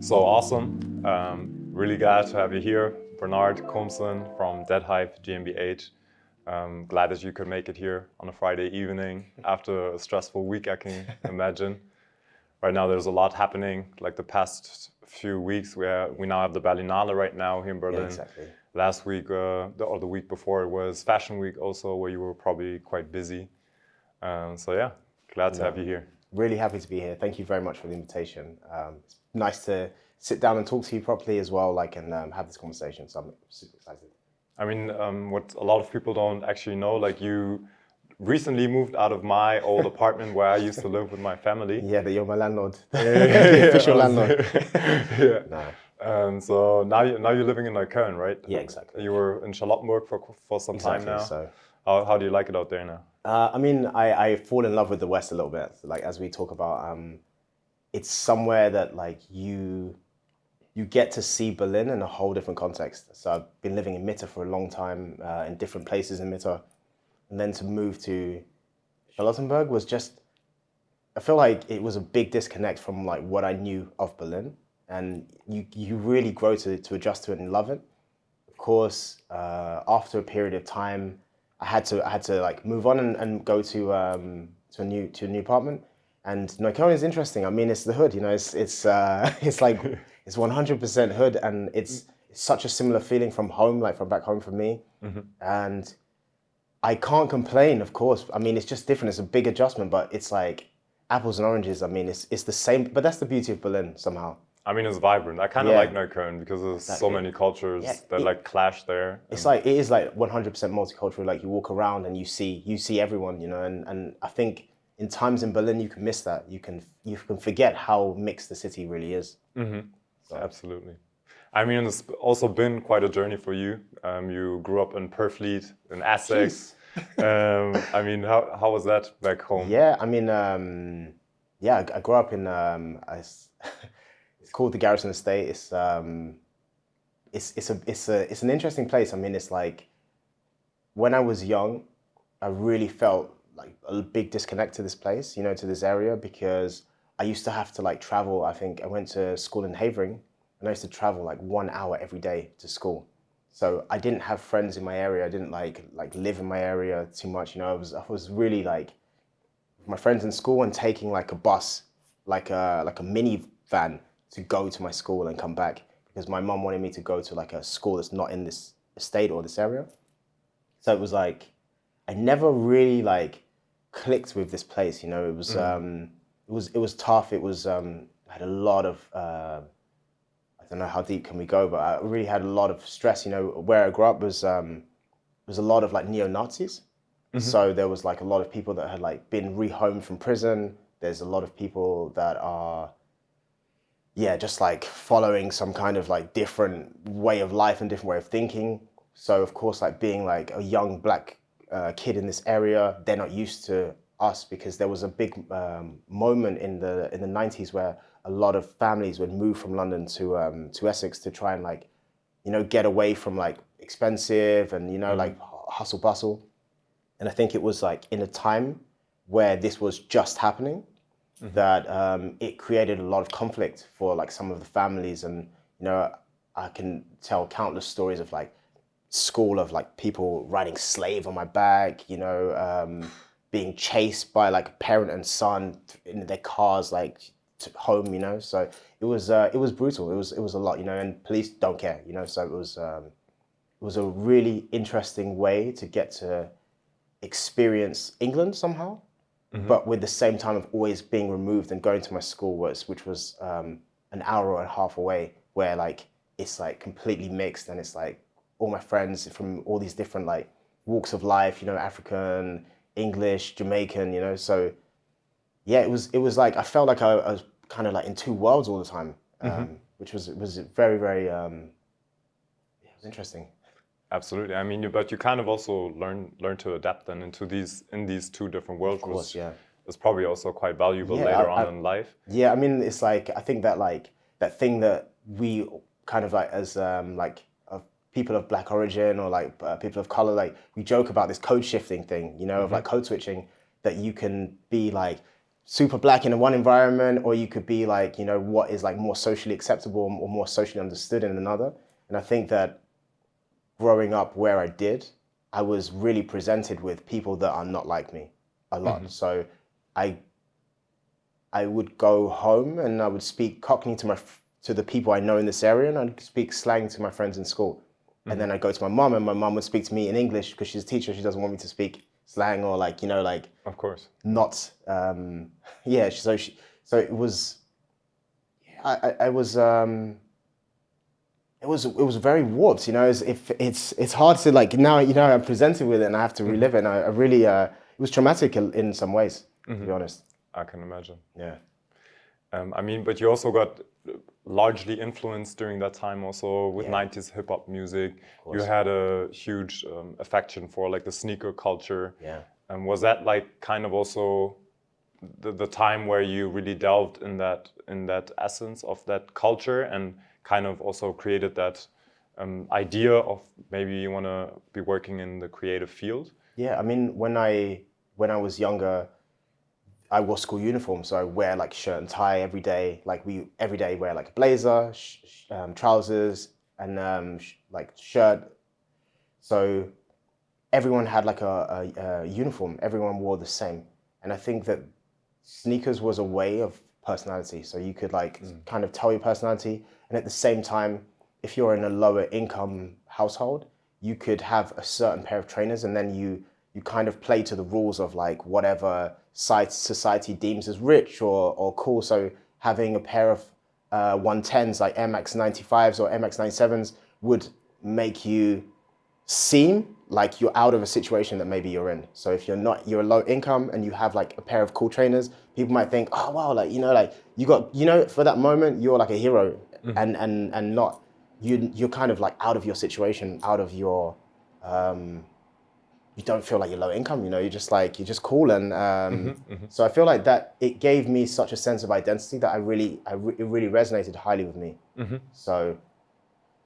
So awesome. Really glad to have you here. Bernard Koomson from Deadhype, GmbH. Glad that you could make it here on a Friday evening after a stressful week, I can imagine. Right now there's a lot happening, like the past few weeks. We now have the Berlinale right now here in Berlin. Yeah, exactly. Last week, or the week before, it was Fashion Week also, where you were probably quite busy. So yeah, glad to have you here. Really happy to be here. Thank you very much for the invitation. It's nice to sit down and talk to you properly as well, and have this conversation. So I'm super excited. I mean, what a lot of people don't actually know, like you recently moved out of my old apartment where I used to live with my family. Yeah, that you're my landlord, the official landlord. Yeah. No. So now you're living in Neukölln, right? Yeah, exactly. You were in Charlottenburg for some time now. So. How do you like it out there now? I mean, I fall in love with the West a little bit. Like as we talk about, it's somewhere that like you get to see Berlin in a whole different context. So I've been living in Mitte for a long time, in different places in Mitte. And then to move to Charlottenburg was just, I feel like it was a big disconnect from like what I knew of Berlin. And you really grow to adjust to it and love it. Of course, after a period of time, I had to like move on and go to a new apartment. And Neukölln is interesting. I mean, it's the hood, you know. It's like it's 100% hood, and it's such a similar feeling from home, like from back home for me. Mm-hmm. And I can't complain, of course. I mean, it's just different. It's a big adjustment, but it's like apples and oranges. I mean, it's the same, but that's the beauty of Berlin somehow. I mean, it's vibrant. I kind of like Neukölln because there's so many cultures that like clash there. It is like 100% multicultural. Like you walk around and you see everyone, you know. And I think in times in Berlin you can miss that. You can forget how mixed the city really is. Mm-hmm. So. Absolutely. I mean, it's also been quite a journey for you. You grew up in Purfleet, in Essex. I mean, how was that back home? Yeah, I mean, I grew up in it's called the Garrison Estate. It's an interesting place. I mean, it's like when I was young, I really felt like a big disconnect to this place, you know, to this area, because I used to have to like travel. I think I went to school in Havering, and I used to travel like 1 hour every day to school. So I didn't have friends in my area. I didn't like live in my area too much. You know, I was really like my friends in school and taking like a bus, like a minivan to go to my school and come back, because my mum wanted me to go to like a school that's not in this estate or this area. So it was like I never really like clicked with this place. You know, it was tough. It was had a lot of I don't know how deep can we go, but I really had a lot of stress. You know, where I grew up was a lot of like neo-Nazis. Mm-hmm. So there was like a lot of people that had like been rehomed from prison. There's a lot of people that are, just like following some kind of like different way of life and different way of thinking. So of course, like being like a young black kid in this area, they're not used to us, because there was a big moment in the 90s where a lot of families would move from London to Essex to try and like, you know, get away from like expensive and, you know, like hustle bustle. And I think it was like in a time where this was just happening, that it created a lot of conflict for like some of the families. And, you know, I can tell countless stories of like school of like people riding slave on my back, you know, being chased by like a parent and son in their cars, like to home, you know. So it was brutal. It was a lot, you know, and police don't care, you know. So it was a really interesting way to get to experience England somehow, but with the same time of always being removed and going to my school, which was an hour and a half away, where like it's like completely mixed, and it's like all my friends from all these different like walks of life, you know, African, English, Jamaican, you know. So yeah, it was like I felt like I was kind of like in two worlds all the time, which was very, very it was interesting. Absolutely. I mean, but you kind of also learn to adapt then in these two different worlds. Of course, it's probably also quite valuable later on in life. Yeah, I mean, it's like I think that like that thing that we kind of like as people of black origin or like people of color, like we joke about this code shifting thing, you know, of like code switching, that you can be like super black in one environment, or you could be like, you know, what is like more socially acceptable or more socially understood in another. And I think that growing up where I did, I was really presented with people that are not like me a lot. So I would go home and I would speak Cockney to the people I know in this area, and I'd speak slang to my friends in school. And then I'd go to my mom, and my mom would speak to me in English because she's a teacher. She doesn't want me to speak slang or like, you know, like, of course, not, yeah. So it was, it was very warped, you know. It's hard to like, now, you know, I'm presented with it and I have to relive it. And I really, it was traumatic in some ways, to be honest. I can imagine. Yeah. I mean, but you also got largely influenced during that time also with 90s hip hop music. You had a huge affection for like the sneaker culture. Yeah. And was that like kind of also the time where you really delved in that essence of that culture and kind of also created that idea of maybe you want to be working in the creative field? Yeah, I mean, when I was younger, I wore school uniform, so I wear like shirt and tie every day. Like we every day wear like a blazer, trousers, and like shirt. So everyone had like a uniform. Everyone wore the same, and I think that sneakers was a way of personality. So you could like kind of tell your personality, and at the same time, if you're in a lower income household, you could have a certain pair of trainers, and then you kind of play to the rules of like whatever society deems as rich or cool. So having a pair of 110s like Air Max 95s or Air Max 97s would make you seem like you're out of a situation that maybe you're in. So if you're low income and you have like a pair of cool trainers, people might think, oh wow, like, you know, like you got, you know, for that moment you're like a hero, and not you're kind of like out of your situation, out of your you don't feel like you're low income, you know, you're just cool. And so I feel like that it gave me such a sense of identity that it really resonated highly with me. So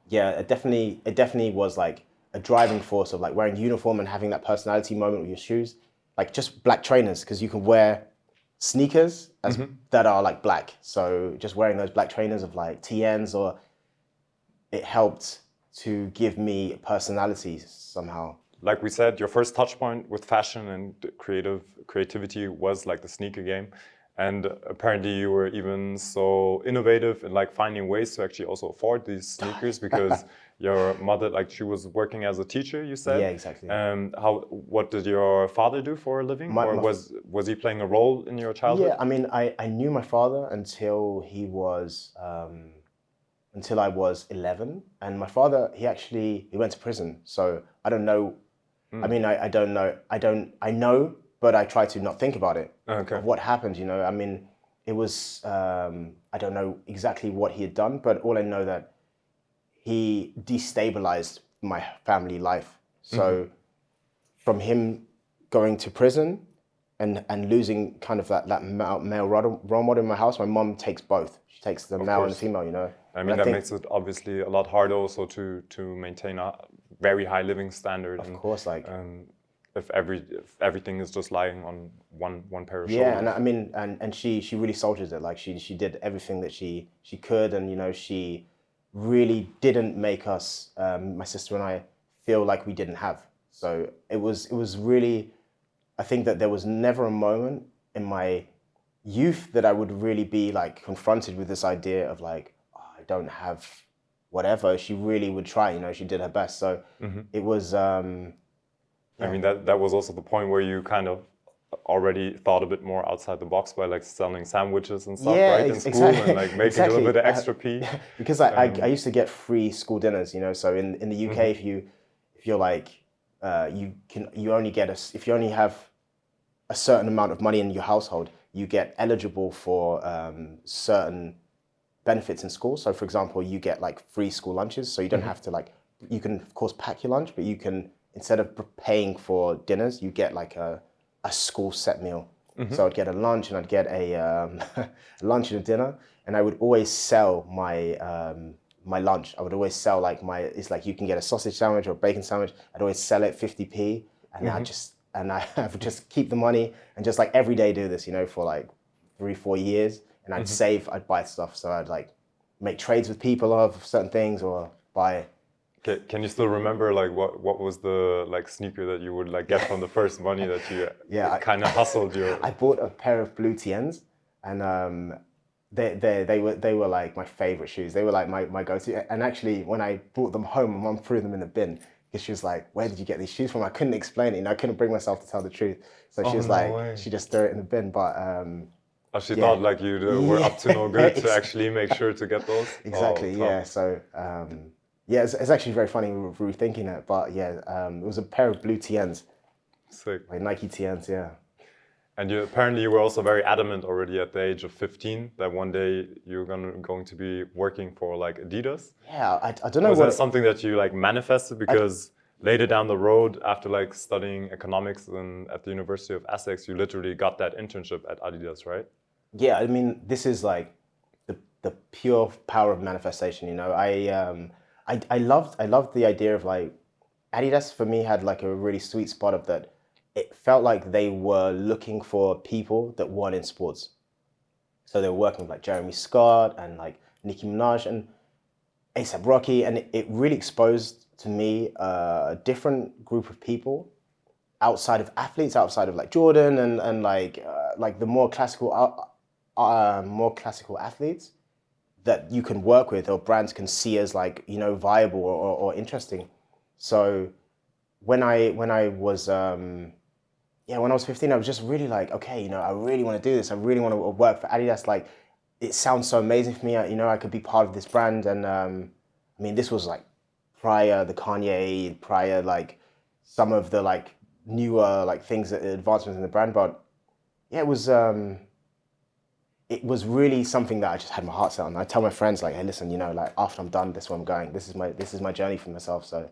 yeah, it definitely was like a driving force of like wearing uniform and having that personality moment with your shoes, like just black trainers, because you can wear sneakers that are like black. So just wearing those black trainers of like TNs, or it helped to give me personality somehow. Like we said, your first touch point with fashion and creativity was like the sneaker game. And apparently you were even so innovative in like finding ways to actually also afford these sneakers, because your mother, like she was working as a teacher, you said? Yeah, exactly. What did your father do for a living? Or was he playing a role in your childhood? Yeah, I mean, I knew my father until he was, until I was 11. And my father, he went to prison. So I don't know. I mean, I don't know. I know, but I try to not think about it. Okay. Of what happened, you know. I mean, it was, I don't know exactly what he had done, but all I know that he destabilized my family life. So from him going to prison and losing kind of that male role model in my house, my mom takes both. She takes the male and the female, you know. I mean, that makes it obviously a lot harder also to maintain a very high living standard. Of course, like if everything is just lying on one pair of shoulders. Yeah, and I mean, and she really soldiered it. Like she did everything that she could, and you know, she really didn't make us, my sister and I, feel like we didn't have. So it was really, I think that there was never a moment in my youth that I would really be like confronted with this idea of like, oh, I don't have whatever. She really would try, you know, she did her best. So it was, I mean, that was also the point where you kind of already thought a bit more outside the box by like selling sandwiches and stuff, right, in school, and like making a little bit of extra pee. Because I used to get free school dinners, you know. So in the UK, if you're like you only get if you only have a certain amount of money in your household, you get eligible for certain benefits in school. So for example, you get like free school lunches, so you don't have to like, you can of course pack your lunch, but you can, instead of paying for dinners, you get like a school set meal. So I'd get a lunch and I'd get a lunch and a dinner, and I would always sell my my lunch. I would always sell like it's like you can get a sausage sandwich or a bacon sandwich. I'd always sell it 50p, and I would just keep the money and just like every day do this, you know, for like 3-4 years, and I'd save, I'd buy stuff. So I'd like make trades with people of certain things or buy. Can you still remember like what was the like sneaker that you would like get from the first money that you kind of hustled your? I bought a pair of blue TNs, and they were like my favorite shoes. They were like my go-to. And actually, when I brought them home, my mom threw them in the bin because she was like, "Where did you get these shoes from?" I couldn't explain it. You know, I couldn't bring myself to tell the truth. So she was she just threw it in the bin. But she thought like you were up to no good to actually make sure to get those. Exactly. Yeah. So. Yeah, it's actually very funny rethinking it, but yeah, it was a pair of blue TNs. Sick. Like Nike TNs, yeah. And apparently you were also very adamant already at the age of 15 that one day you're going to be working for like Adidas. Yeah, I don't know. Was that something that you like manifested because later down the road, after like studying economics at the University of Essex, you literally got that internship at Adidas, right? Yeah, I mean, this is like the pure power of manifestation. You know, I loved the idea of like Adidas for me had like a really sweet spot of that. It felt like they were looking for people that weren't in sports. So they were working with like Jeremy Scott and like Nicki Minaj and A$AP Rocky, and it really exposed to me a different group of people outside of athletes, outside of like Jordan and like the more classical athletes that you can work with or brands can see as like, you know, viable or interesting. So when I was 15, I was just really like, okay, you know, I really want to do this. I really want to work for Adidas. Like, it sounds so amazing for me. You know, I could be part of this brand. And I mean, this was like prior the Kanye, prior like some of the like newer like things, advancements in the brand. But yeah, it was really something that I just had my heart set on. I tell my friends like, hey, listen, you know, like after I'm done, this is where I'm going. This is my journey for myself. So.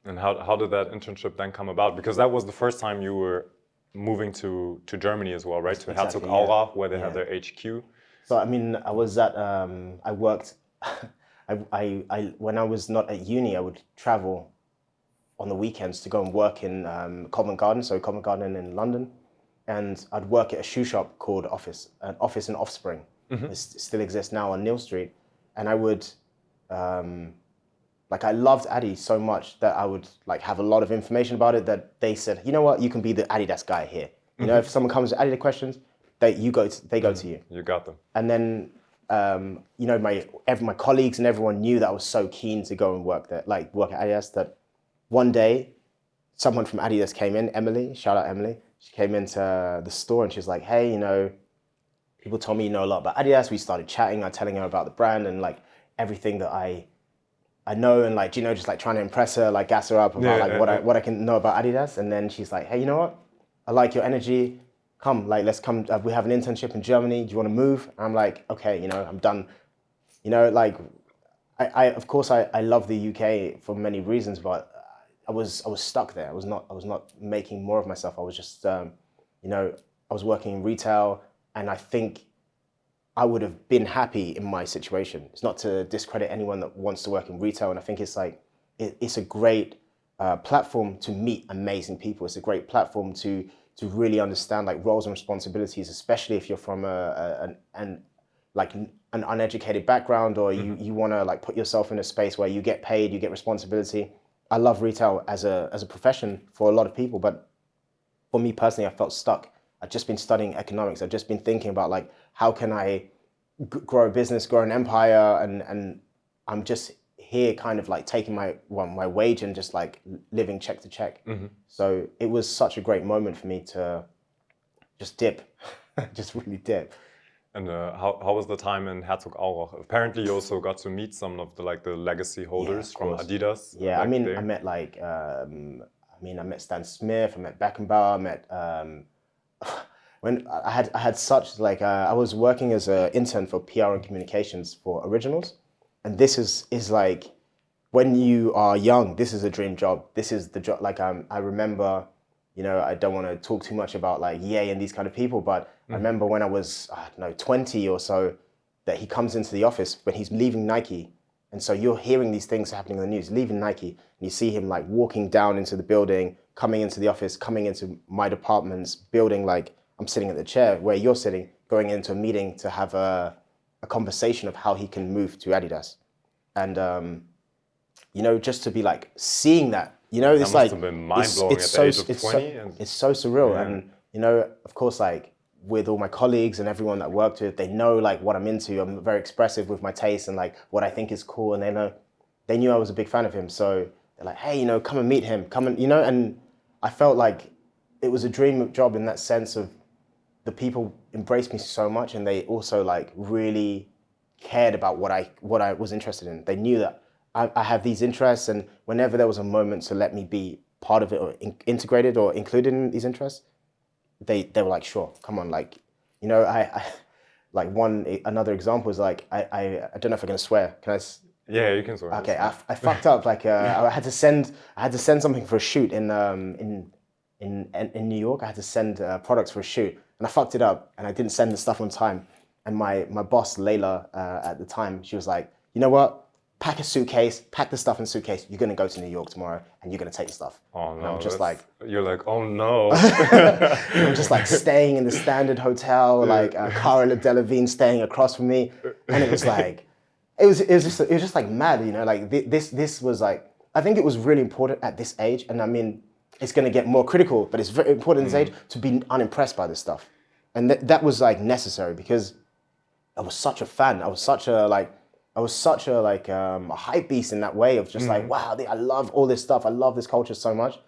And how did that internship then come about? Because that was the first time you were moving to Germany as well, right? To Exactly, Herzogenaurach, where they have their HQ. So I mean, I was at I worked. I when I was not at uni, I would travel on the weekends to go and work in Covent Garden. So Covent Garden in London. And I'd work at a shoe shop called an office in Offspring. It still exists now on Neal Street. And I would, I loved Adi so much that I would like have a lot of information about it that they said, you know what, you can be the Adidas guy here. You know, if someone comes with Adidas questions, they go to you. You got them. And then, you know, my colleagues and everyone knew that I was so keen to go and work there, like work at Adidas, that one day someone from Adidas came in, Emily, shout out Emily. She came into the store and she was like, hey, you know, people told me you know a lot about Adidas. We started chatting, I'm telling her about the brand and like everything that I know and like, you know, just like trying to impress her, like gas her up about what I can know about Adidas. And then she's like, hey, you know what? I like your energy. Come, like, let's come. We have an internship in Germany. Do you want to move? And I'm like, okay, you know, I'm done. You know, like, of course, I love the UK for many reasons, but I was stuck there. I was not making more of myself. I was just, you know, I was working in retail, and I think I would have been happy in my situation. It's not to discredit anyone that wants to work in retail, and I think it's like it's a great platform to meet amazing people. It's a great platform to really understand like roles and responsibilities, especially if you're from an uneducated background, or you want to like put yourself in a space where you get paid, you get responsibility. I love retail as a profession for a lot of people, but for me personally, I felt stuck. I'd just been studying economics. I'd just been thinking about like, how can I grow a business, grow an empire, and I'm just here kind of like taking my wage and just like living check to check. So it was such a great moment for me to just dip, just really dip. And how was the time in Herzogenaurach? Apparently, you also got to meet some of the legacy holders from Adidas. Yeah, I mean, I met like, I met Stan Smith, I met Beckenbauer, I met when I had such like I was working as an intern for PR and communications for Originals, and this is like when you are young, this is a dream job. This is the job. Like I remember. You know, I don't want to talk too much about like Ye and these kind of people, but I remember when I was, 20 or so, that he comes into the office when he's leaving Nike. And so you're hearing these things happening in the news, leaving Nike, and you see him like walking down into the building, coming into the office, coming into my department's building, like I'm sitting at the chair where you're sitting. going into a meeting to have a conversation of how he can move to Adidas. And, you know, just to be like seeing that, you know, That it's must like, have been mind-blowing at the age of 20. it's so surreal. And, you know, of course, like with all my colleagues and everyone that I worked with, they know like what I'm into. I'm very expressive with my taste and like what I think is cool. And they knew I was a big fan of him. So they're like, hey, you know, come and meet him, come and, you know, and I felt like it was a dream job in that sense of the people embraced me so much, and they also like really cared about what I was interested in. They knew that I have these interests, and whenever there was a moment to let me be part of it or integrated or included in these interests, they were like, sure, come on, like, you know, I like another example is like I don't know if I'm gonna swear. Can I? Yeah, you can swear. Okay, I fucked up. Like I had to send something for a shoot in New York. I had to send products for a shoot, and I fucked it up, and I didn't send the stuff on time. And my boss Layla at the time, she was like, you know what? Pack a suitcase, pack the stuff in a suitcase. You're gonna go to New York tomorrow, and you're gonna take the stuff. Oh no! And I'm just like, you're like, oh no! I'm just like staying in the Standard Hotel, like Cara Delevingne staying across from me, and it was like, it was just like mad, you know. Like this was like, I think it was really important at this age, and I mean, it's gonna get more critical, but it's very important at this age to be unimpressed by this stuff, and that was like necessary because I was such a fan. I was such a hype beast in that way of just like, wow, I love all this stuff. I love this culture so much.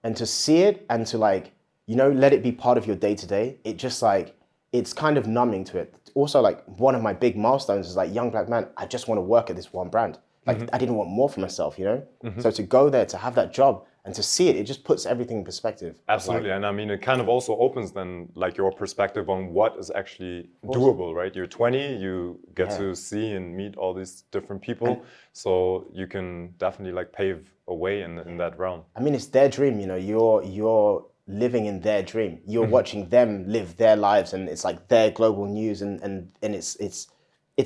And to see it and to like, you know, let it be part of your day to day, it just like, it's kind of numbing to it. Also, like one of my big milestones is like, young black man, I just want to work at this one brand. Like I didn't want more for myself, you know? So to go there, to have that job and to see it, it just puts everything in perspective. Absolutely. Like, and I mean, it kind of also opens then like your perspective on what is actually doable, right? You're 20, you get to see and meet all these different people. So you can definitely like pave a way in that realm. I mean, it's their dream, you know, you're living in their dream. You're watching them live their lives, and it's like their global news, and it's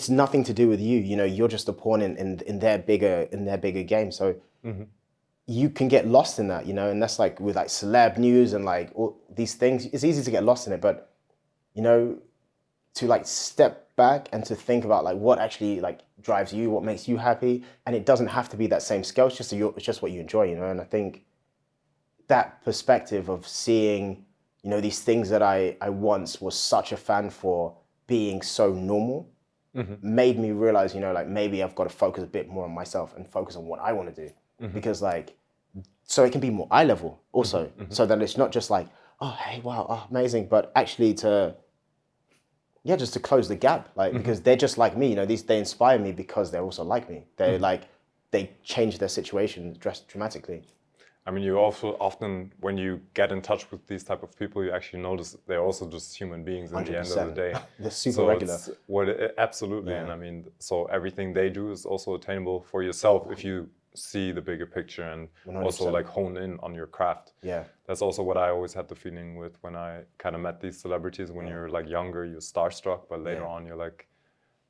nothing to do with you. You know, you're just a pawn in their bigger game. So you can get lost in that, you know, and that's like with like celeb news and like all these things. It's easy to get lost in it, but you know, to like step back and to think about like what actually like drives you, what makes you happy, and it doesn't have to be that same scale. It's just what you enjoy, you know. And I think that perspective of seeing, you know, these things that I once was such a fan for being so normal made me realize, you know, like maybe I've got to focus a bit more on myself and focus on what I want to do. Because like, so it can be more eye level also, so that it's not just like, oh, hey, wow, oh, amazing, but actually just to close the gap, like, because they're just like me, you know, they inspire me because they're also like me. They're like, they change their situation dramatically. I mean, you also often, when you get in touch with these type of people, you actually notice they're also just human beings at the end of the day. They're super regular. Absolutely. And I mean, so everything they do is also attainable for yourself if you see the bigger picture and 100%. Also like hone in on your craft. Yeah. That's also what I always had the feeling with when I kind of met these celebrities. When you're like younger, you're starstruck, but later on you're like,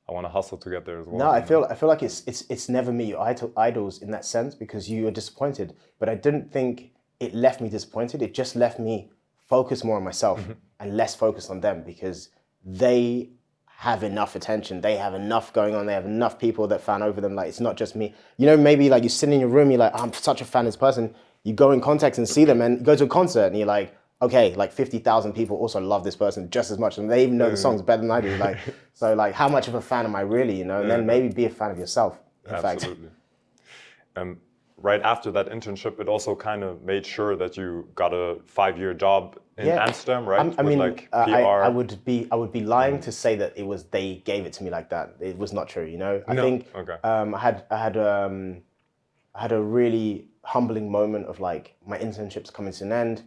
I want to hustle to get there as well. No, I feel like it's never me your idols in that sense, because you are disappointed. But I didn't think it left me disappointed. It just left me focused more on myself and less focused on them, because they have enough attention. They have enough going on. They have enough people that fan over them. Like, it's not just me. You know, maybe like you sit in your room, you're like, oh, I'm such a fan of this person. You go in contact and see them, and you go to a concert and you're like, okay, like 50,000 people also love this person just as much, and they even know the songs better than I do. Like, so like, how much of a fan am I really, you know? And then maybe be a fan of yourself, in Absolutely. fact. Right after that internship, it also kind of made sure that you got a 5-year job in Amsterdam, right? I mean, like PR. I would be lying to say that it was they gave it to me like that. It was not true, you know. I think I had a really humbling moment of like my internship's coming to an end.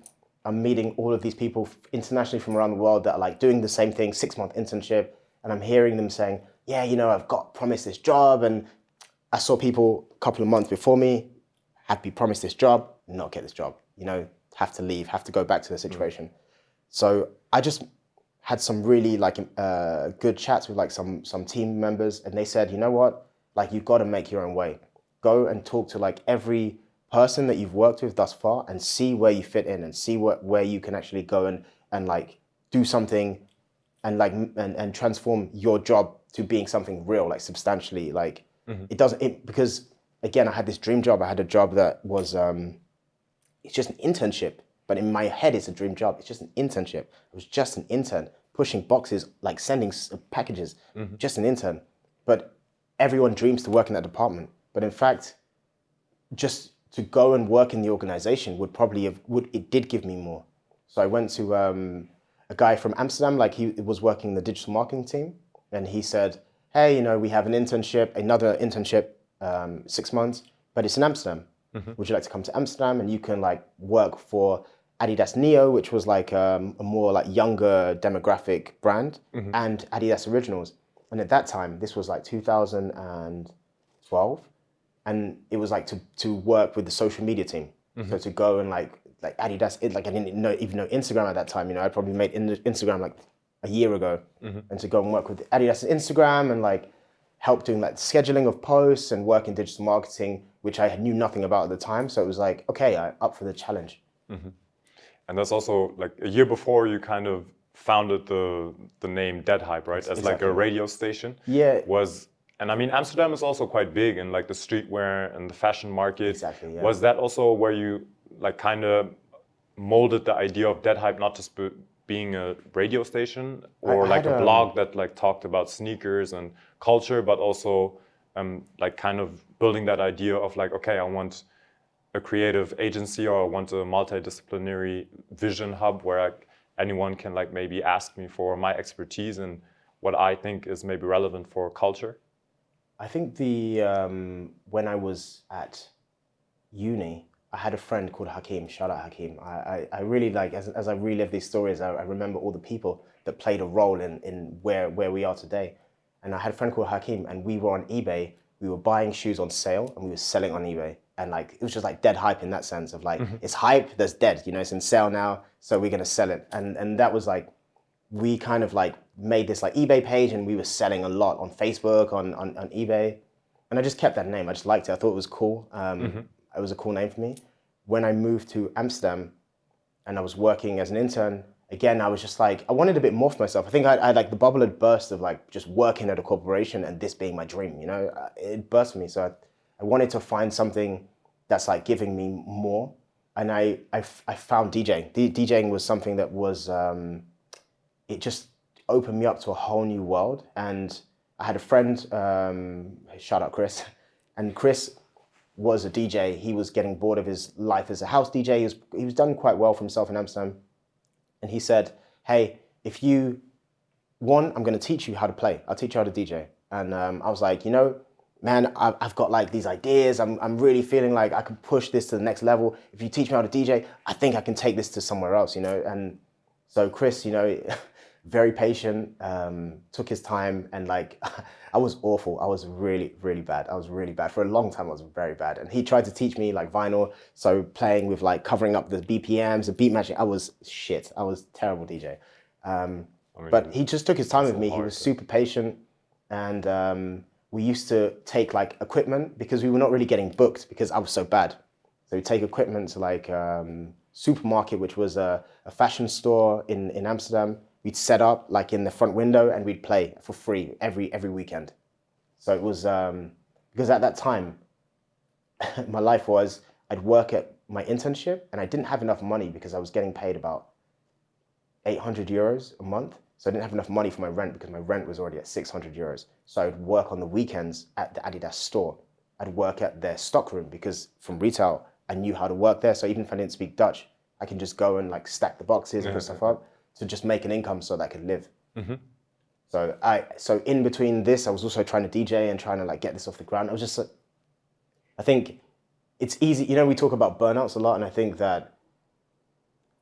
I'm meeting all of these people internationally from around the world that are like doing the same thing, 6-month internship, and I'm hearing them saying, yeah, you know, I've got promised this job, and I saw people a couple of months before me have been promised this job, not get this job, you know, have to leave, have to go back to the situation. So I just had some really like good chats with like some team members, and they said, you know what, like you've got to make your own way. Go and talk to like every person that you've worked with thus far and see where you fit in, and see where you can actually go and like do something and transform your job to being something real, like substantially, like it doesn't, because again, I had this dream job. I had a job that was, it's just an internship, but in my head, it's a dream job. It's just an internship. I was just an intern pushing boxes, like sending packages, just an intern. But everyone dreams to work in that department. But in fact, just to go and work in the organization it did give me more. So I went to a guy from Amsterdam, like he was working in the digital marketing team. And he said, hey, you know, we have another internship, 6 months, but it's in Amsterdam. Would you like to come to Amsterdam? And you can like work for Adidas Neo, which was like a more like younger demographic brand, and Adidas Originals. And at that time, this was like 2012, and it was like to work with the social media team. So to go and like Adidas, I didn't even know Instagram at that time. You know, I probably made Instagram like a year ago, and to go and work with Adidas Instagram and like help doing like scheduling of posts and work in digital marketing, which I knew nothing about at the time. So it was like, okay, I'm up for the challenge. And that's also like a year before you kind of founded the name Deadhype, right? As like a radio station. Yeah. And I mean, Amsterdam is also quite big in like the streetwear and the fashion market. Exactly, yeah. Was that also where you like kind of molded the idea of Deadhype, not just being a radio station or like a blog that like talked about sneakers and culture, but also like kind of building that idea of like, okay, I want a creative agency or I want a multidisciplinary vision hub where anyone can like maybe ask me for my expertise and what I think is maybe relevant for culture? I think when I was at uni, I had a friend called Hakeem. Shout out Hakeem. I really like, as I relive these stories, I remember all the people that played a role in where we are today. And I had a friend called Hakeem, and we were on eBay. We were buying shoes on sale and we were selling on eBay. And like, it was just like dead hype in that sense of like, it's hype, there's dead, you know, it's in sale now, so we're gonna sell it. And that was like, we kind of like made this like eBay page and we were selling a lot on Facebook, on eBay. And I just kept that name, I just liked it, I thought it was cool. It was a cool name for me. When I moved to Amsterdam and I was working as an intern, again, I was just like, I wanted a bit more for myself. I think I like the bubble had burst of like just working at a corporation and this being my dream, you know, it burst for me. So I wanted to find something that's like giving me more. And I found DJing. DJing was something that was, it just opened me up to a whole new world. And I had a friend, shout out Chris, and Chris was a DJ. He was getting bored of his life as a house DJ. He was done quite well for himself in Amsterdam. And he said, hey, if you want, I'm going to teach you how to play. I'll teach you how to DJ. And I was like, you know, man, I've got like these ideas. I'm really feeling like I can push this to the next level. If you teach me how to DJ, I think I can take this to somewhere else, you know? And so Chris, you know, very patient, took his time, and like, I was awful. I was really, really bad. I was really bad. For a long time, I was very bad. And he tried to teach me like vinyl, so playing with like covering up the BPMs, the beat matching. I was shit. I was terrible DJ. But he just took his time with me. He was super patient. And we used to take like equipment because we were not really getting booked because I was so bad. So we take equipment to like supermarket, which was a fashion store in Amsterdam. We'd set up like in the front window and we'd play for free every weekend. So it was, because at that time, my life was, I'd work at my internship and I didn't have enough money because I was getting paid about 800 euros a month. So I didn't have enough money for my rent because my rent was already at 600 euros. So I'd work on the weekends at the Adidas store. I'd work at their stockroom because from retail, I knew how to work there. So even if I didn't speak Dutch, I can just go and like stack the boxes and put stuff up to just make an income so that I could live. So in between this, I was also trying to DJ and trying to like get this off the ground. I was just, I think it's easy. You know, we talk about burnouts a lot, and I think that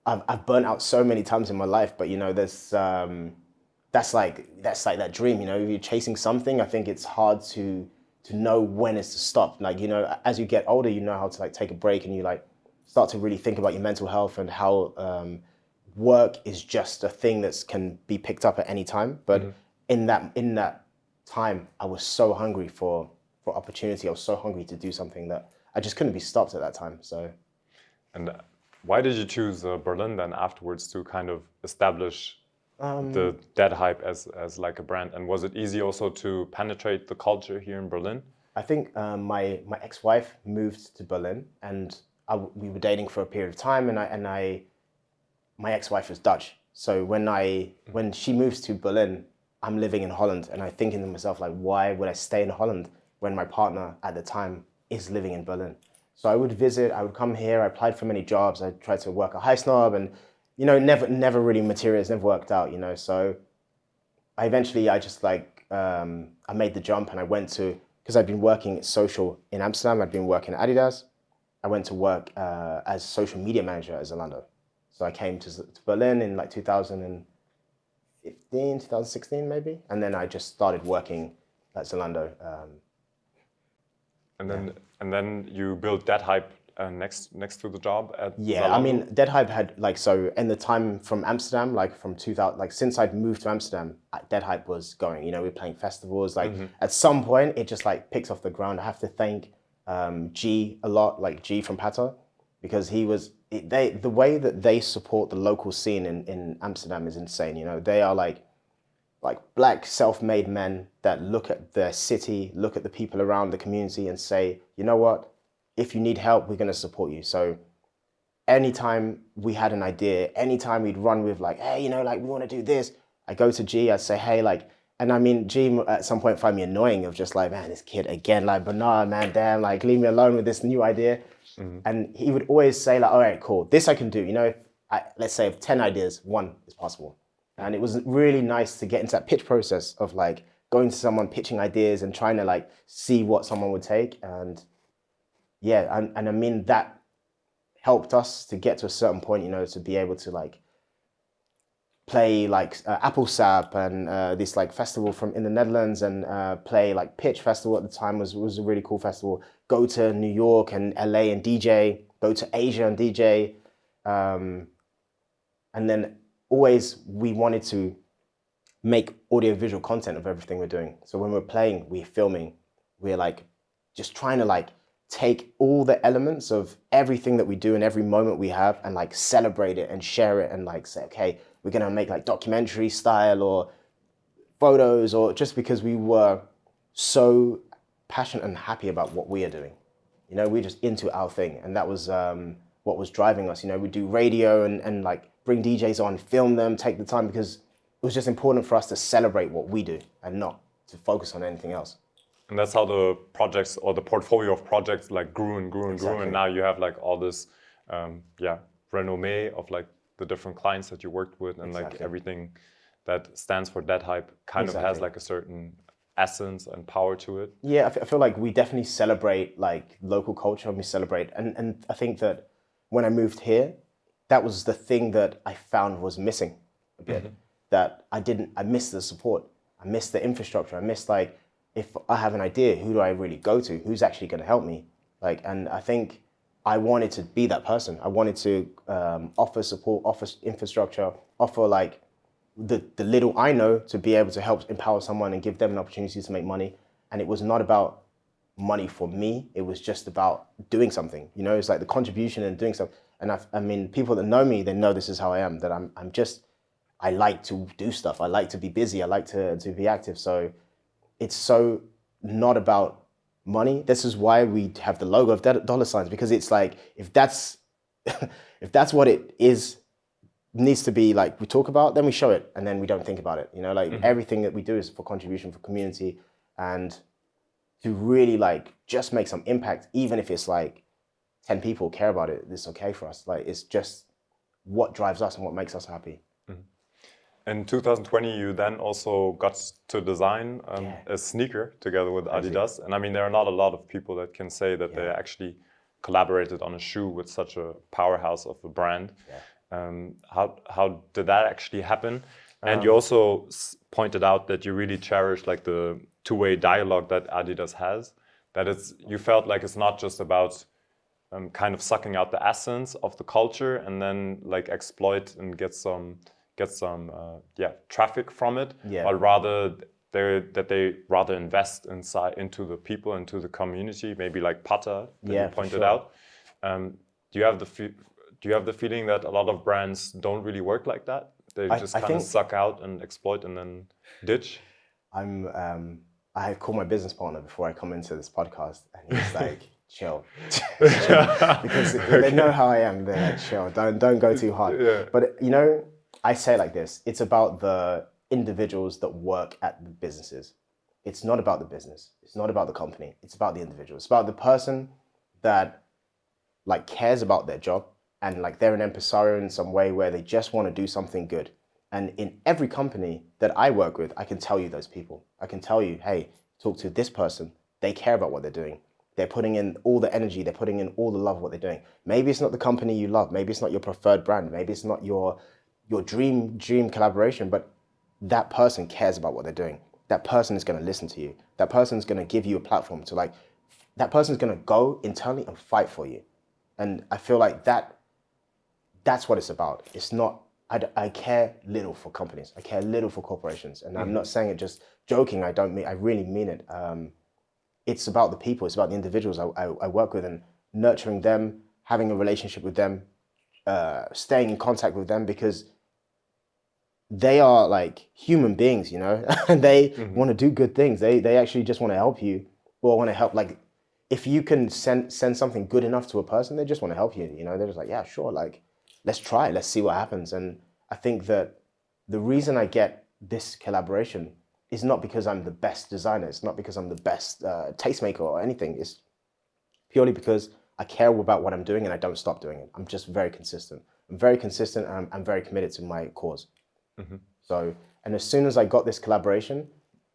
I've burnt out so many times in my life, but you know, there's, that's like that dream, you know, if you're chasing something, I think it's hard to know when it's to stop. Like, you know, as you get older, you know how to like take a break and you like start to really think about your mental health and how work is just a thing that can be picked up at any time. But in that time, I was so hungry for opportunity. I was so hungry to do something that I just couldn't be stopped at that time. So, and why did you choose Berlin then afterwards to kind of establish the Deadhype as like a brand? And was it easy also to penetrate the culture here in Berlin? I think my ex-wife moved to Berlin, and we were dating for a period of time, and my ex-wife was Dutch. So when she moves to Berlin, I'm living in Holland, and I'm thinking to myself, like, why would I stay in Holland when my partner at the time is living in Berlin? So I would visit, I would come here, I applied for many jobs, I tried to work at High Snob, and never really materials, never worked out, So I just like, I made the jump, and I went to, because I've been working social in Amsterdam, I'd been working at Adidas. I went to work as social media manager at Zalando. So I came to Berlin in like 2015, 2016 maybe. And then I just started working at Zalando. And then you built Deadhype next to the job at Yeah, Zalando? I mean, Deadhype had so in the time from Amsterdam, like from 2000, since I'd moved to Amsterdam, Deadhype was going. We were playing festivals. At some point, it just like picked off the ground. I have to thank G a lot, like G from Pata, because the way that they support the local scene in Amsterdam is insane. They are like black self-made men that look at their city, look at the people around the community and say, you know what, if you need help, we're going to support you. So anytime we had an idea, anytime we'd run with like, hey, we want to do this, I go to G, I'd say, hey, and I mean, G at some point find me annoying of just like, man, this kid again, like, Bernard, man, damn, like, leave me alone with this new idea. Mm-hmm. And he would always say like, all right, cool, this I can do. Let's say of 10 ideas, 1 is possible. And it was really nice to get into that pitch process of like going to someone, pitching ideas and trying to like see what someone would take. And yeah, and I mean, that helped us to get to a certain point, to be able to like play like Apple Sap and this like festival in the Netherlands, and play like Pitch Festival at the time was a really cool festival. Go to New York and LA and DJ, go to Asia and DJ. And then always we wanted to make audiovisual content of everything we're doing. So when we're playing, we're filming, we're like just trying to like take all the elements of everything that we do and every moment we have and like celebrate it and share it and like say, okay, we're gonna make like documentary style or photos, or just because we were so passionate and happy about what we are doing. We're just into our thing, and that was what was driving us. We do radio and like bring DJs on, film them, take the time, because it was just important for us to celebrate what we do and not to focus on anything else. And that's how the projects or the portfolio of projects like grew and grew and grew. And now you have like all this, renommee of like the different clients that you worked with, and like everything that stands for Deadhype kind of has like a certain essence and power to it. Yeah, I feel like we definitely celebrate like local culture, and we celebrate. And I think that when I moved here, that was the thing that I found was missing a bit. Mm-hmm. That I missed the support. I missed the infrastructure. I missed like, if I have an idea, who do I really go to? Who's actually going to help me? And I think I wanted to be that person. I wanted to offer support, offer infrastructure, offer like the little I know to be able to help empower someone and give them an opportunity to make money. And it was not about money for me. It was just about doing something. It's like the contribution and doing something. And I mean, people that know me, they know this is how I am. That I like to do stuff. I like to be busy. I like to be active. So it's so not about money. This is why we have the logo of dollar signs, because it's like, if that's what it is, needs to be like we talk about, then we show it, and then we don't think about it. Mm-hmm. Everything that we do is for contribution, for community, and to really like just make some impact, even if it's like 10 people care about it, it's okay for us. Like, it's just what drives us and what makes us happy. Mm-hmm. In 2020, you then also got to design a sneaker together with Adidas. And I mean, there are not a lot of people that can say that they actually collaborated on a shoe with such a powerhouse of a brand. Yeah. How did that actually happen? And you also pointed out that you really cherish like the two-way dialogue that Adidas has, that you felt like it's not just about kind of sucking out the essence of the culture and then like exploit and get some traffic from it, but rather they rather invest into the people, into the community, maybe like Pata that you pointed out. Do you have the feeling that a lot of brands don't really work like that? They I just kind of think suck out and exploit and then ditch? I called my business partner before I come into this podcast, and he's like, chill. Chill. Because they know how I am. They're like, chill, don't go too hard. Yeah. But you know, I say it like this, it's about the individuals that work at the businesses. It's not about the business. It's not about the company. It's about the individual. It's about the person that like cares about their job, and like they're an impresario in some way where they just want to do something good. And in every company that I work with, I can tell you those people. I can tell you, hey, talk to this person. They care about what they're doing. They're putting in all the energy. They're putting in all the love of what they're doing. Maybe it's not the company you love. Maybe it's not your preferred brand. Maybe it's not your dream collaboration, but that person cares about what they're doing. That person is going to listen to you. That person is going to give you a platform to like, that person is going to go internally and fight for you. And I feel like that's what it's about. It's not, I care little for companies. I care little for corporations. And I'm not saying it just joking. I really mean it. It's about the people. It's about the individuals I work with, and nurturing them, having a relationship with them, staying in contact with them, because they are like human beings, you know, and they want to do good things. They actually just want to help you, or want to help. Like, if you can send something good enough to a person, they just want to help you. You know, they're just like, yeah, sure, like, let's try it. Let's see what happens. And I think that the reason I get this collaboration is not because I'm the best designer. It's not because I'm the best tastemaker or anything. It's purely because I care about what I'm doing and I don't stop doing it. I'm just very consistent. I'm very consistent, and I'm very committed to my cause. So, and as soon as I got this collaboration,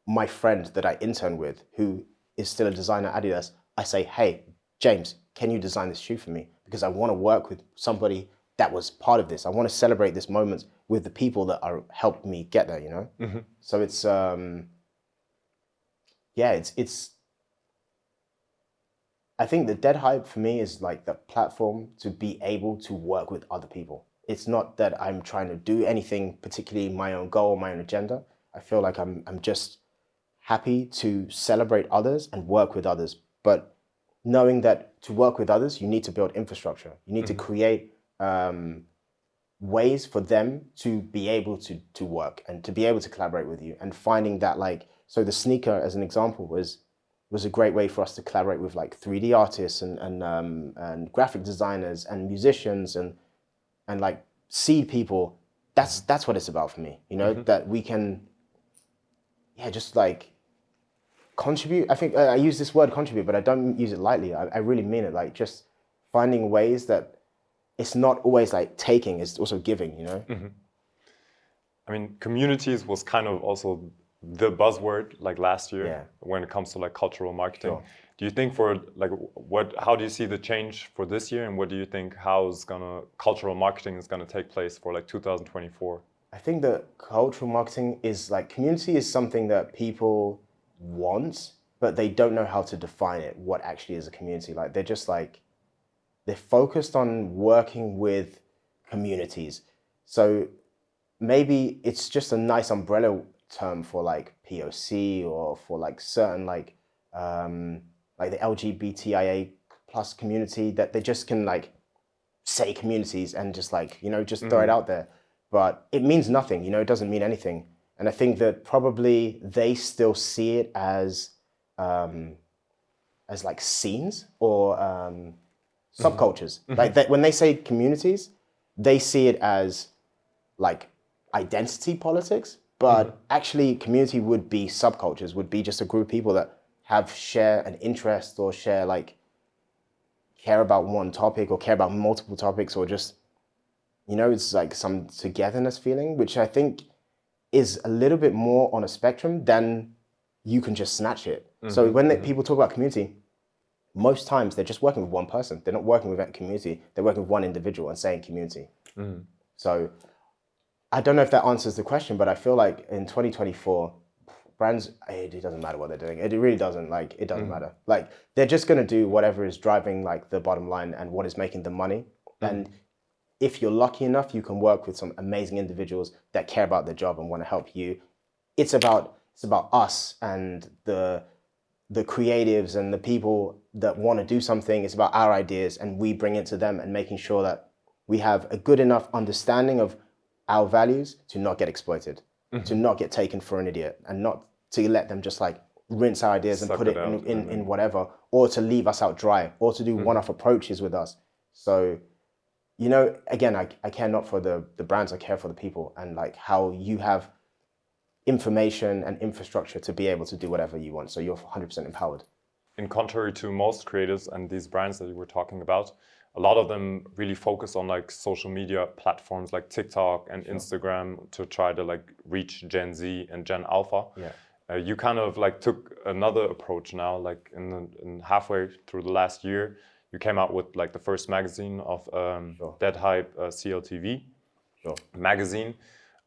my friend that I intern with, who is still a designer at Adidas, I say, hey, James, can you design this shoe for me? Because I want to work with somebody that was part of this. I want to celebrate this moment with the people that are helped me get there, you know? So it's, it's, I think the Deadhype for me is like the platform to be able to work with other people. It's not that I'm trying to do anything particularly my own goal, my own agenda. I feel like I'm just happy to celebrate others and work with others. But knowing that to work with others, you need to build infrastructure. You need to create ways for them to be able to work and to be able to collaborate with you. And finding that, like, so the sneaker as an example was a great way for us to collaborate with like 3D artists and graphic designers and musicians and like seed people. That's what it's about for me, you know, that we can, just like contribute. I think I use this word contribute, but I don't use it lightly. I really mean it. Like, just finding ways that it's not always like taking, it's also giving, you know? I mean, communities was kind of also the buzzword like last year when it comes to like cultural marketing. Sure. Do you think for like how do you see the change for this year, and what do you think cultural marketing is gonna take place for like 2024? I think that cultural marketing is like, community is something that people want, but they don't know how to define it, what actually is a community. Like, they're just like, they're focused on working with communities. So maybe it's just a nice umbrella term for like POC, or for like certain like the LGBTIA plus community, that they just can like say communities and just like, you know, just throw it out there. But it means nothing, you know, it doesn't mean anything. And I think that probably they still see it as like scenes or subcultures. Like when they say communities, they see it as like identity politics, but actually community would be subcultures, would be just a group of people that share an interest, or care about one topic, or care about multiple topics, or just, you know, it's like some togetherness feeling, which I think is a little bit more on a spectrum than you can just snatch it. So when people talk about community, most times they're just working with one person. They're not working with a community. They're working with one individual and saying community. So I don't know if that answers the question, but I feel like in 2024, brands, it doesn't matter what they're doing. It really doesn't. Like, it doesn't matter. Like, they're just going to do whatever is driving like the bottom line and what is making them money. And if you're lucky enough, you can work with some amazing individuals that care about their job and want to help you. It's about us and the creatives and the people that want to do something. It's about our ideas, and we bring it to them, and making sure that we have a good enough understanding of our values to not get exploited, to not get taken for an idiot, and not to let them just like rinse our ideas and put it in whatever, or to leave us out dry, or to do one-off approaches with us. So, you know, again, I care not for the brands, I care for the people, and like how you have information and infrastructure to be able to do whatever you want. So you're 100% empowered. In contrary to most creators and these brands that you were talking about, a lot of them really focus on like social media platforms like TikTok and Instagram to try to like reach Gen Z and Gen Alpha. Yeah. You kind of like took another approach now, like in halfway through the last year, you came out with like the first magazine of Deadhype CLTV magazine.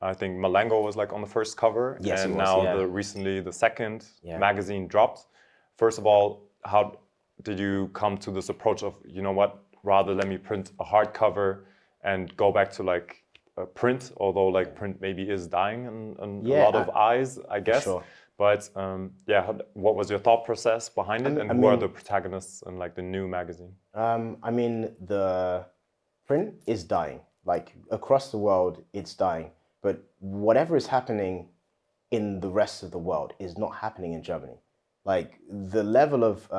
I think Malengo was like on the first cover, yes, and it was, now recently the second magazine dropped. First of all, how did you come to this approach of, you know what, rather let me print a hardcover and go back to like print, although like print maybe is dying in a lot of eyes, I guess. Sure. But what was your thought process behind it, and who are the protagonists in like the new magazine? I mean, the print is dying. Like across the world, it's dying. But whatever is happening in the rest of the world is not happening in Germany. Like the level of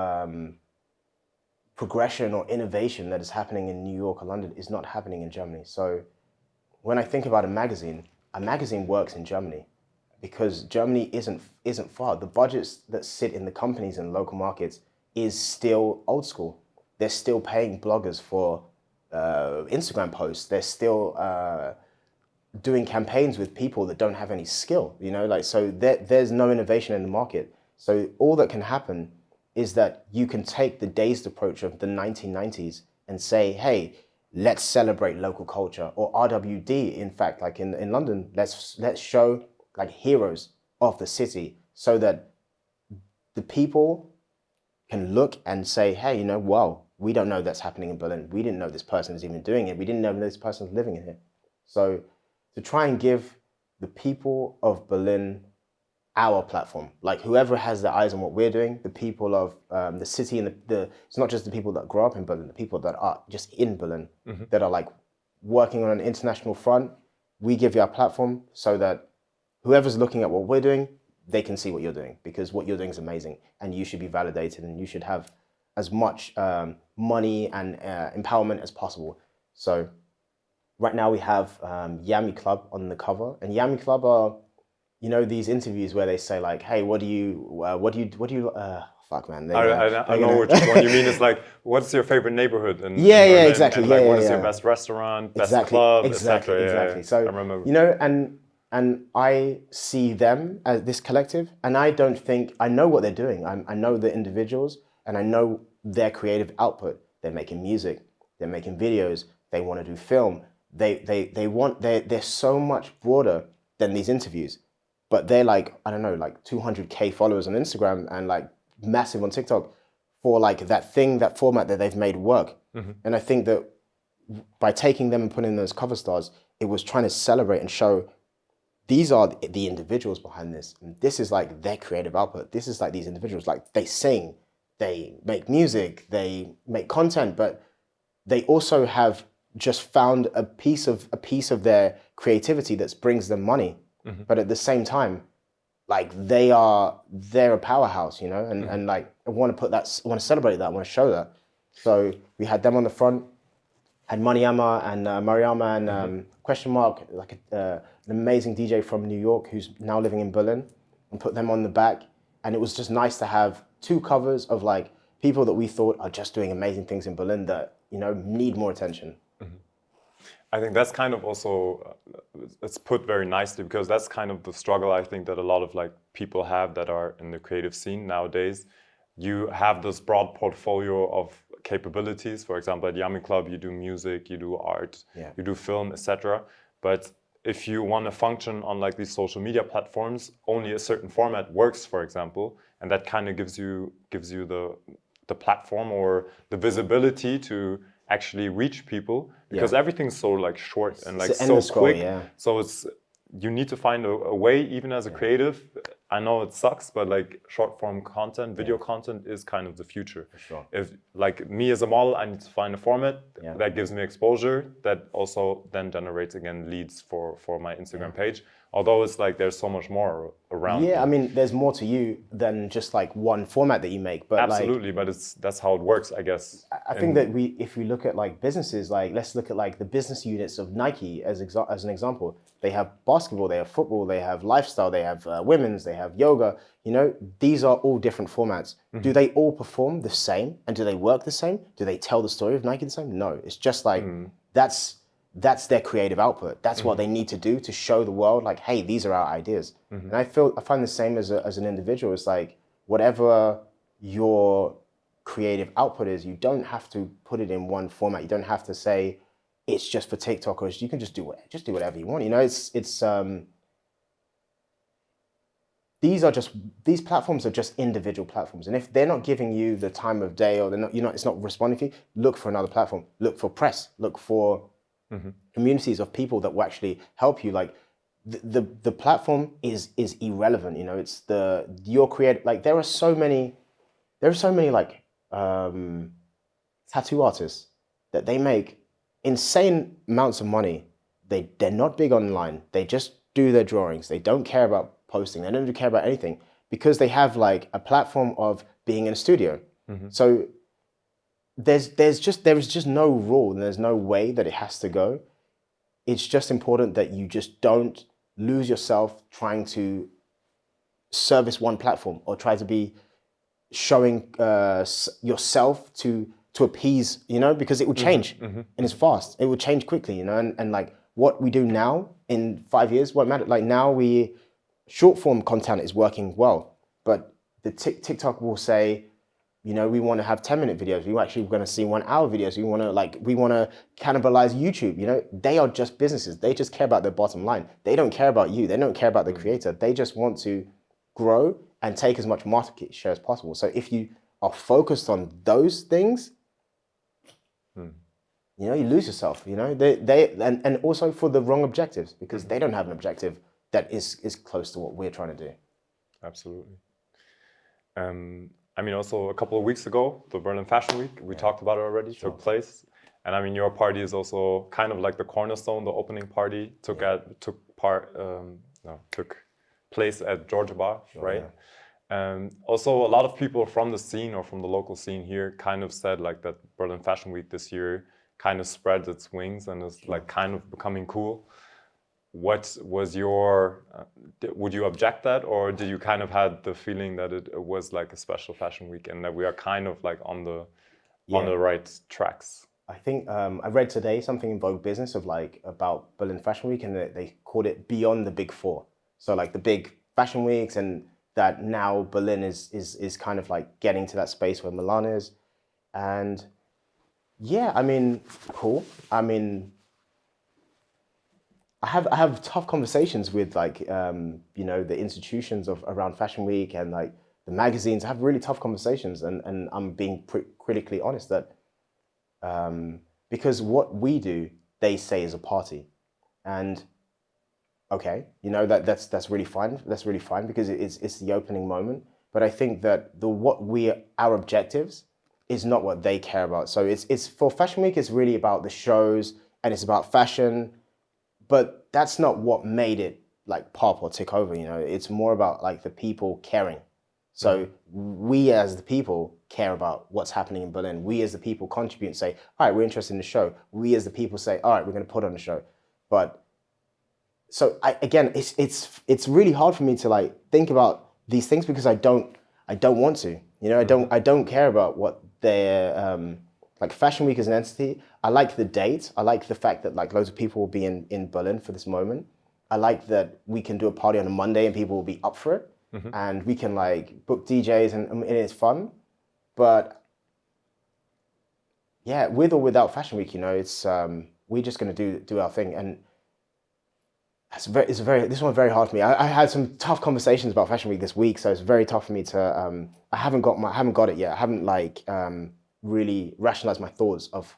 progression or innovation that is happening in New York or London is not happening in Germany. So when I think about a magazine works in Germany because Germany isn't far. The budgets that sit in the companies and local markets is still old school. They're still paying bloggers for Instagram posts. They're still doing campaigns with people that don't have any skill, you know, like, so there's no innovation in the market. So all that can happen is that you can take the dazed approach of the 1990s and say, hey, let's celebrate local culture, or RWD, in fact, like in London, let's show like heroes of the city so that the people can look and say, hey, you know, wow, we don't know that's happening in Berlin. We didn't know this person is even doing it. We didn't know this person is living in here. So to try and give the people of Berlin our platform, like whoever has their eyes on what we're doing, the people of the city, and it's not just the people that grow up in Berlin, the people that are just in Berlin, that are like working on an international front, we give you our platform so that whoever's looking at what we're doing, they can see what you're doing, because what you're doing is amazing and you should be validated and you should have as much money and empowerment as possible. So right now we have Yummy Club on the cover, and Yummy Club are, you know, these interviews where they say like, hey, what do you fuck man. I know which one you mean. It's like, what's your favorite neighborhood? And exactly. And like, what is your best restaurant, best club, exactly. etc. So I remember. You know, and I see them as this collective, and I don't think I know what they're doing. I know the individuals, and I know their creative output. They're making music, they're making videos, they want to do film. They're so much broader than these interviews. But they're like, I don't know, like 200K followers on Instagram and like massive on TikTok for like that format that they've made work. And I think that by taking them and putting those cover stars, it was trying to celebrate and show these are the individuals behind this. And this is like their creative output. This is like these individuals, like they sing, they make music, they make content, but they also have just found a piece of their creativity that brings them money. But at the same time, like they're a powerhouse, you know, and like I want to celebrate that, I want to show that. So we had them on the front, had Mariama and Mariama and question mark, like an amazing DJ from New York who's now living in Berlin, and put them on the back. And it was just nice to have two covers of like people that we thought are just doing amazing things in Berlin that, you know, need more attention. I think that's kind of also, it's put very nicely, because that's kind of the struggle I think that a lot of like people have that are in the creative scene nowadays. You have this broad portfolio of capabilities. For example, at Yummy Club, you do music, you do art, you do film, etc. But if you want to function on like these social media platforms, only a certain format works, for example, and that kind of gives you the platform or the visibility to actually reach people, because everything's so like short and like so quick. So you need to find a way, even as a creative, I know it sucks, but like short form content, video content is kind of the future. For sure. If like me as a model, I need to find a format that gives me exposure, that also then generates again leads for my Instagram page. Although it's like there's so much more around. Yeah, I mean, there's more to you than just like one format that you make. But absolutely, but that's how it works, I guess. I think that if we look at like businesses, like let's look at like the business units of Nike as an example. They have basketball, they have football, they have lifestyle, they have women's, they have yoga. You know, these are all different formats. Do they all perform the same? And do they work the same? Do they tell the story of Nike the same? No, it's just like that's their creative output. That's what they need to do to show the world, like, hey, these are our ideas. And I find the same as an individual. It's like whatever your creative output is, you don't have to put it in one format. You don't have to say it's just for TikTokers. You can just do whatever you want. You know, these platforms are just individual platforms, and if they're not giving you the time of day or it's not responding to you, look for another platform. Look for press. Look for communities of people that will actually help you. Like the platform is irrelevant. You know, it's your create. Like there are so many like tattoo artists that they make insane amounts of money. They're not big online. They just do their drawings. They don't care about posting. They don't care about anything because they have like a platform of being in a studio. So there is just no rule and there's no way that it has to go. It's just important that you just don't lose yourself trying to service one platform or try to be showing yourself to appease, you know, because it will change and it's fast. It will change quickly, you know, and like what we do now in 5 years won't matter. Like now short form content is working well, but the TikTok will say, you know, we want to have 10-minute videos. We actually going to see 1 hour videos. We want to cannibalize YouTube. You know, they are just businesses. They just care about their bottom line. They don't care about you. They don't care about the creator. They just want to grow and take as much market share as possible. So if you are focused on those things, you know, you lose yourself. You know, and also for the wrong objectives because they don't have an objective that is close to what we're trying to do. Absolutely. I mean, also a couple of weeks ago, the Berlin Fashion Week, we talked about it already, took place. And I mean, your party is also kind of like the cornerstone. The opening party took place at Georgia Bar, right? Also, a lot of people from the scene or from the local scene here kind of said like that Berlin Fashion Week this year kind of spread its wings and is like kind of becoming cool. What was your, would you object that, or did you kind of had the feeling that it was like a special fashion week and that we are kind of like on the right tracks? I think I read today something in Vogue Business of like about Berlin Fashion Week, and they called it beyond the big four. So like the big fashion weeks, and that now Berlin is kind of like getting to that space where Milan is. And yeah, I mean, cool. I mean, I have tough conversations with like you know, the institutions around Fashion Week and like the magazines. I have really tough conversations, and I'm being critically honest that because what we do, they say is a party, and okay, you know, that's really fine. That's really fine because it's the opening moment. But I think that our objectives is not what they care about. So it's for Fashion Week. It's really about the shows and it's about fashion. But that's not what made it like pop or tick over, you know. It's more about like the people caring. So we as the people care about what's happening in Berlin. We as the people contribute and say, all right, we're interested in the show. We as the people say, all right, we're going to put on the show. But so it's really hard for me to like think about these things because I don't want to, you know. I don't care about what their like Fashion Week as an entity. I like the date. I like the fact that like loads of people will be in Berlin for this moment. I like that we can do a party on a Monday and people will be up for it. And we can like book DJs and it's fun. But yeah, with or without Fashion Week, you know, it's we're just gonna do our thing. And this one's very hard for me. I had some tough conversations about Fashion Week this week, so it's very tough for me to I haven't got it yet. I haven't like really rationalized my thoughts of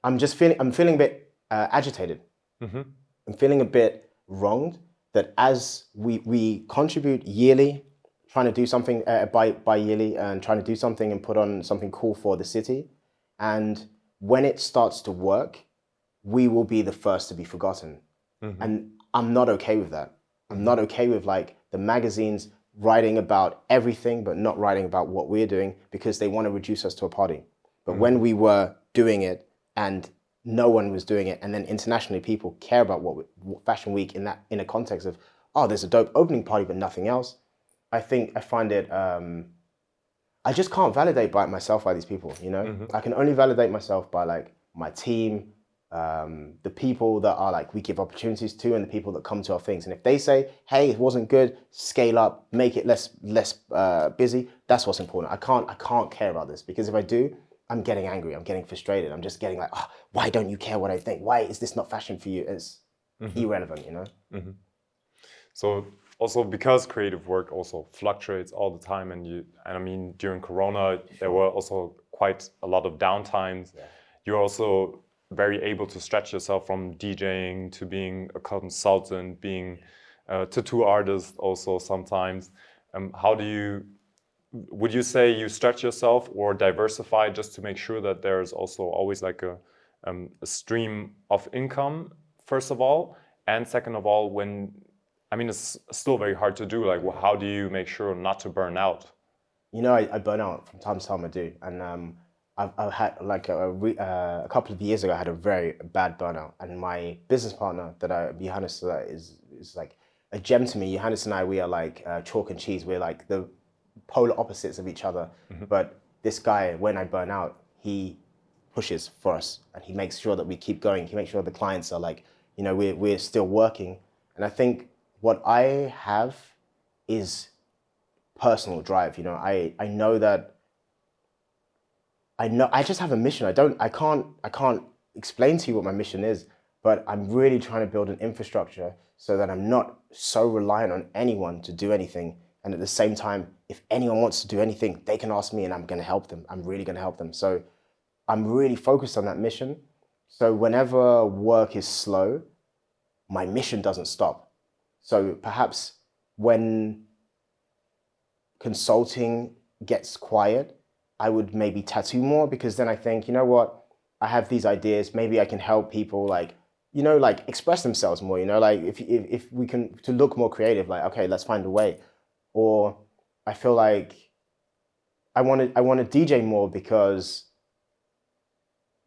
I'm feeling a bit agitated. I'm feeling a bit wronged that as we contribute yearly, trying to do something by yearly and trying to do something and put on something cool for the city. And when it starts to work, we will be the first to be forgotten. And I'm not okay with that. I'm not okay with like the magazines writing about everything, but not writing about what we're doing because they want to reduce us to a party. But when we were doing it and no one was doing it, and then internationally people care about what Fashion Week in a context of, oh, there's a dope opening party, but nothing else. I find it, I just can't validate by myself by these people, you know? I can only validate myself by like my team, the people that are like, we give opportunities to, and the people that come to our things. And if they say, hey, it wasn't good, scale up, make it less busy, that's what's important. I can't care about this, because if I do, I'm getting angry, I'm getting frustrated. I'm just getting like, oh, why don't you care what I think? Why is this not fashion for you? It's irrelevant, you know? So also because creative work also fluctuates all the time, and I mean, during Corona, there were also quite a lot of downtimes. Yeah. You're also very able to stretch yourself from DJing to being a consultant, being a tattoo artist also sometimes. Would you say you stretch yourself or diversify just to make sure that there's also always like a stream of income, first of all? And second of all, I mean, it's still very hard to do. Like, well, how do you make sure not to burn out? You know, I burn out from time to time, I do. And I've had like a couple of years ago, I had a very bad burnout. And my business partner Johannes, is like a gem to me. Johannes and I, we are like chalk and cheese. We're like the polar opposites of each other. But this guy, when I burn out, he pushes for us and he makes sure that we keep going. He makes sure the clients are like, you know, we're still working. And I think what I have is personal drive. You know, I know that I just have a mission. I can't explain to you what my mission is, but I'm really trying to build an infrastructure so that I'm not so reliant on anyone to do anything. And at the same time, if anyone wants to do anything, they can ask me and I'm going to help them. I'm really going to help them. So I'm really focused on that mission. So whenever work is slow, my mission doesn't stop. So perhaps when consulting gets quiet, I would maybe tattoo more, because then I think, you know what, I have these ideas, maybe I can help people like, you know, like express themselves more, you know, like if we can, to look more creative, like, okay, let's find a way. Or I feel like I want to DJ more because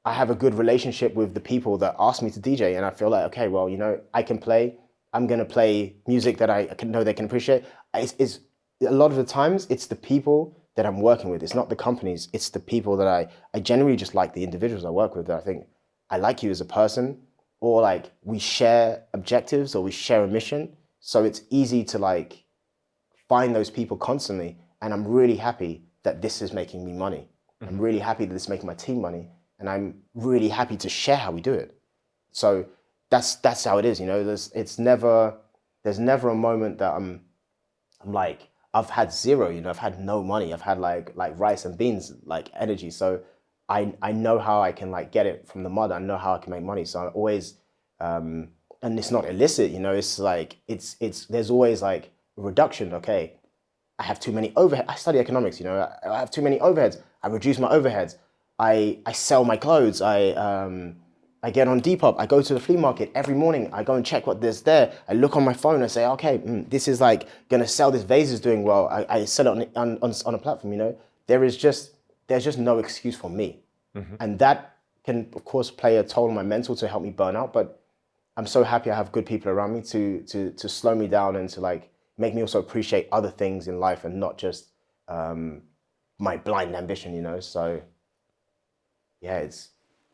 I have a good relationship with the people that ask me to DJ, and I feel like, okay, well, you know, I can play. I'm gonna play music that I know they can appreciate. It's a lot of the times it's the people that I'm working with. It's not the companies. It's the people that I generally just like the individuals I work with. That I think I like you as a person, or like we share objectives or we share a mission. So it's easy to like find those people constantly. And I'm really happy that this is making me money. I'm really happy that this is making my team money. And I'm really happy to share how we do it. So that's how it is, you know. There's never a moment that I'm like, I've had zero, you know, I've had no money. I've had like rice and beans, like energy. So I know how I can like get it from the mud. I know how I can make money. So I always, and it's not illicit, you know, it's like, there's always like a reduction. Okay, I have too many overheads. I study economics, you know, I have too many overheads. I reduce my overheads. I sell my clothes. I get on Depop. I go to the flea market every morning. I go and check what there's there. I look on my phone and say, okay, this is like gonna sell. This vase is doing well. I sell it on a platform. You know, there's just no excuse for me, and that can of course play a toll on my mental to help me burn out. But I'm so happy I have good people around me to slow me down and to like make me also appreciate other things in life and not just my blind ambition. You know, so yeah, it's.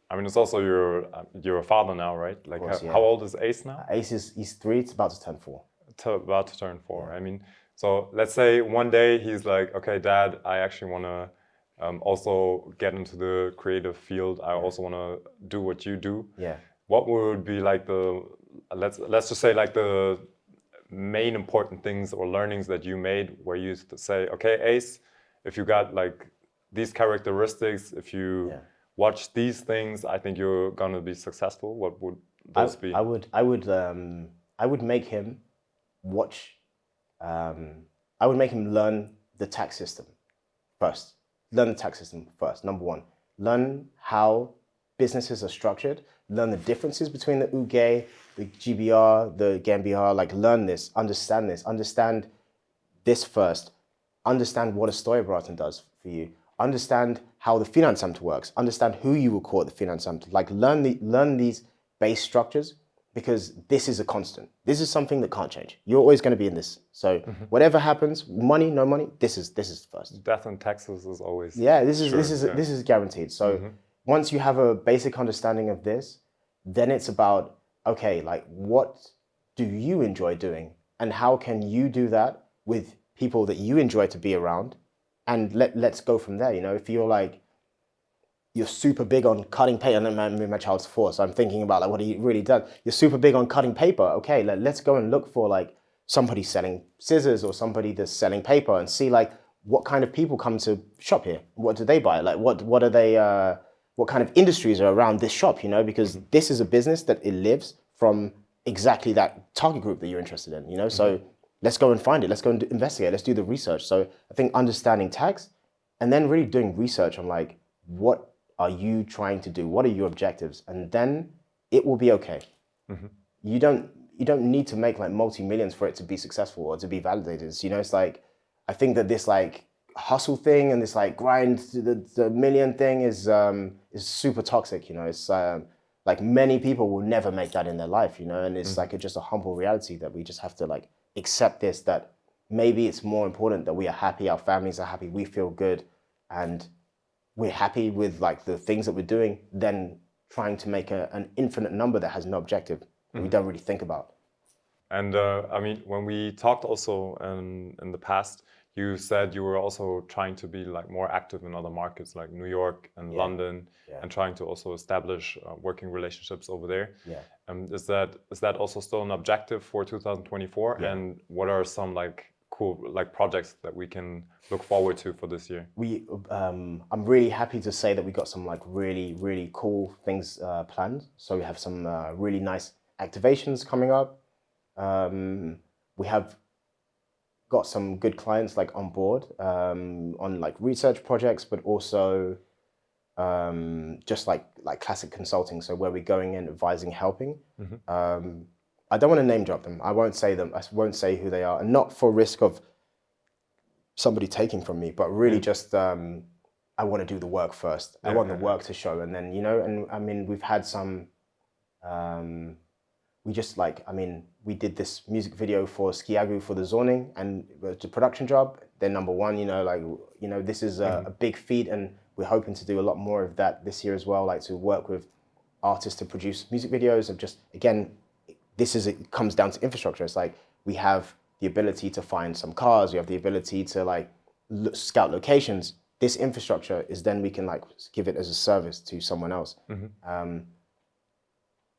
I mean, it's also you're a father now, right? Like, course, how old is Ace now? Ace he's 3. It's about to turn 4. About to turn 4. Yeah. I mean, so let's say one day he's like, okay, Dad, I actually want to also get into the creative field. I also want to do what you do. Yeah. What would be like let's just say like the main important things or learnings that you made, where you used to say, okay, Ace, if you got like these characteristics, if you watch these things, I think you're gonna be successful. What would those be? I would make him watch. I would make him learn the tax system first. Learn the tax system first. Number one, learn how businesses are structured. Learn the differences between the UG, the GBR, the GmbH. Like learn this, understand this first. Understand what a Steuerberater does for you. Understand how the Finanzamt works. Understand who you will call at the Finanzamt. Like learn these base structures, because this is a constant. This is something that can't change. You're always going to be in this. So whatever happens, money, no money, this is first. Death and taxes is always. Yeah, this is guaranteed. So once you have a basic understanding of this, then it's about, okay, like what do you enjoy doing, and how can you do that with people that you enjoy to be around, and let's go from there. You know, if you're super big on cutting paper, and my child's 4, so I'm thinking about like what he really does. You're super big on cutting paper. Okay, let's go and look for like somebody selling scissors or somebody that's selling paper, and see like what kind of people come to shop here. What do they buy? Like what are they? What kind of industries are around this shop? You know, because this is a business that it lives from exactly that target group that you're interested in. You know, so let's go and find it. Let's go and investigate. Let's do the research. So I think understanding tax, and then really doing research on like what are you trying to do? What are your objectives? And then it will be okay. You don't need to make like multi-millions for it to be successful or to be validated. You know, it's like, I think that this like hustle thing and this like grind to the million thing is super toxic. You know, it's like many people will never make that in their life, you know, and it's like just a humble reality that we just have to like accept this, that maybe it's more important that we are happy, our families are happy, we feel good, and we're happy with like the things that we're doing, than trying to make an infinite number that has no objective that we don't really think about. And I mean, when we talked also in the past, you said you were also trying to be like more active in other markets like New York and London, and trying to also establish working relationships over there. Is that also still an objective for 2024? And what are some like cool like projects that we can look forward to for this year? I'm really happy to say that we got some like really cool things planned. So we have some really nice activations coming up. We have got some good clients like on board on like research projects, but also just like classic consulting. So where we're going in, advising, helping. I don't want to name drop them. I won't say them. I won't say who they are, and not for risk of somebody taking from me, but really just I want to do the work first. I want the work to show, and then, you know, and I mean, we've had some. We just like, I mean, we did this music video for Skiagu for the zoning, and it's a production job. They're #1, you know, like, you know, this is a big feat, and we're hoping to do a lot more of that this year as well, like to work with artists to produce music videos of just, again, it comes down to infrastructure. It's like we have the ability to find some cars, we have the ability to like scout locations. This infrastructure is then we can like give it as a service to someone else.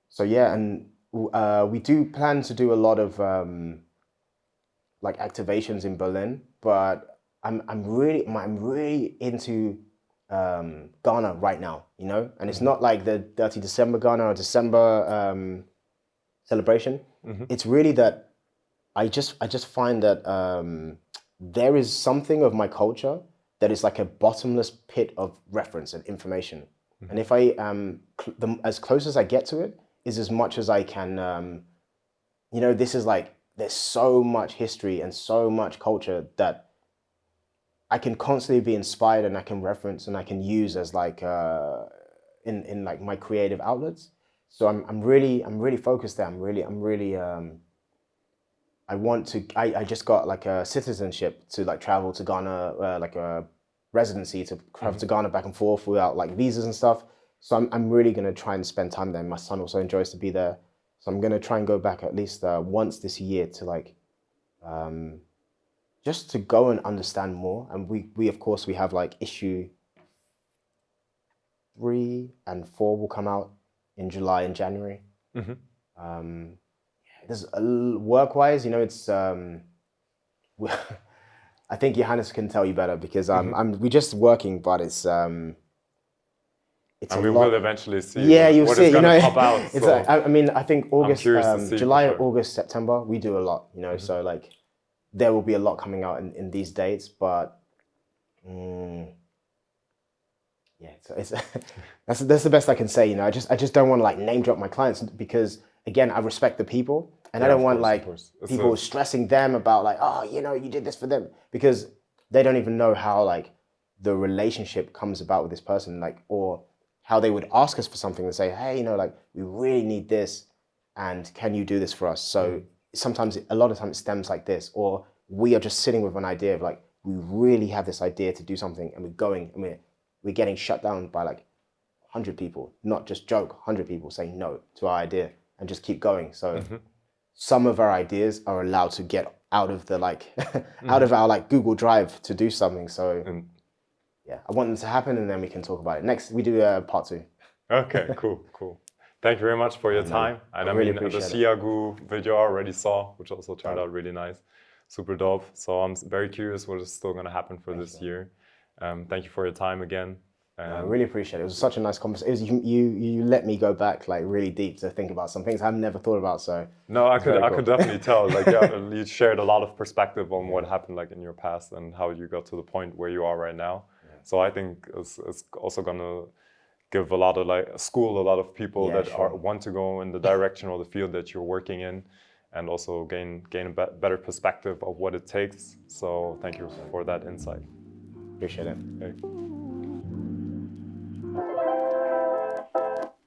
So yeah, and we do plan to do a lot of like activations in Berlin, but I'm really into Ghana right now, you know, and it's not like the Dirty December Ghana or December celebration. It's really that I just find that there is something of my culture that is like a bottomless pit of reference and information, and if I as close as I get to it is as much as I can. You know, this is like, there's so much history and so much culture that I can constantly be inspired, and I can reference and I can use as like in like my creative outlets. So I'm really focused there. I just got like a citizenship to like travel to Ghana, like a residency to travel to Ghana back and forth without like visas and stuff. So I'm really gonna try and spend time there. My son also enjoys to be there, so I'm gonna try and go back at least once this year to like just to go and understand more. And we of course we have like issue 3 and 4 will come out in July and January. There's work-wise, you know, it's I think Johannes can tell you better, because we're just working, but it's and a we lot. will eventually see You'll what see. is going to pop out. It's So like, I mean, I think August, curious to see July, for sure. August, September, we do a lot. So like there will be a lot coming out in these dates, but it's that's the best I can say. I just don't want to like name drop my clients because again, I respect the people and I don't want like people stressing them about like, oh, you did this for them, because they don't even know how like the relationship comes about with this person, like, or how they would ask us for something and say, hey, like we really need this and can you do this for us? So sometimes, a lot of times it stems like this, or we are just sitting with an idea of like, we really have this idea to do something and we're going and we're getting shut down by like 100 people, not just joke, 100 people saying no to our idea and just keep going. So some of our ideas are allowed to get out of the like, out of our like Google Drive to do something. So yeah, I want them to happen and then we can talk about it. Next, we do part 2. Okay, cool. Thank you very much for your time. And I mean, the Siagu video I already saw, which also turned out really nice. Super dope. So I'm very curious what is still going to happen for this year. Thank you for your time again. I really appreciate it. It was such a nice conversation. You let me go back like really deep to think about some things I've never thought about. So no, I could definitely tell. Like, yeah, you shared a lot of perspective on what happened like in your past and how you got to the point where you are right now. Yeah. So I think it's also gonna give a lot of a lot of people that want to go in the direction or the field that you're working in, and also gain a better perspective of what it takes. So thank you for that insight. Appreciate it. Okay.